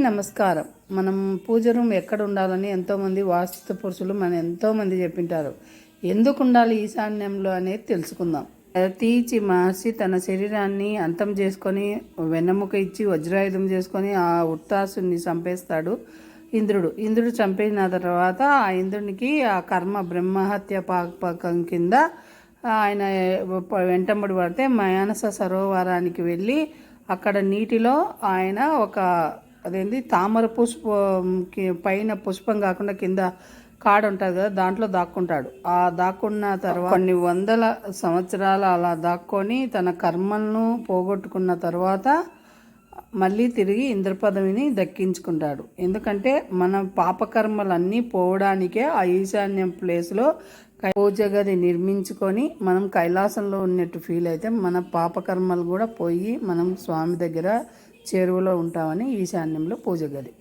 నమస్కారం. మనం పూజ రూమ్ ఎక్కడ ఉండాలని ఎంతోమంది వాస్తు పురుషులు ఎంతోమంది చెప్పింటారు. ఎందుకు ఉండాలి ఈశాన్యంలో అనేది తెలుసుకుందాం. తీచి మహర్షి తన శరీరాన్ని అంతం చేసుకొని వెన్నెముక ఇచ్చి వజ్రాయుధం చేసుకొని ఆ ఉత్తాసుని చంపేస్తాడు ఇంద్రుడు చంపిన తర్వాత ఆ ఇంద్రునికి ఆ కర్మ బ్రహ్మహత్య పాపకం కింద ఆయన వెంటబడి పడితే మానస సరోవరానికి వెళ్ళి అక్కడ నీటిలో ఆయన అదేంటి తామర పుష్పంకి పైన పుష్పం కాకుండా కింద కాడ ఉంటుంది కదా, దాంట్లో దాక్కుంటాడు. ఆ దాక్కున్న తర్వాత కొన్ని వందల సంవత్సరాలు అలా దాక్కొని తన కర్మలను పోగొట్టుకున్న తర్వాత మళ్ళీ తిరిగి ఇంద్ర పదవిని దక్కించుకుంటాడు. ఎందుకంటే మన పాపకర్మలన్నీ పోవడానికే ఆ ఈశాన్యం ప్లేస్లో పూజ గది నిర్మించుకొని మనం కైలాసంలో ఉన్నట్టు ఫీల్ అయితే మన పాపకర్మలు కూడా పోయి మనం స్వామి దగ్గర చేరువలో ఉంటామని ఈశాన్యంలో పూజ గది.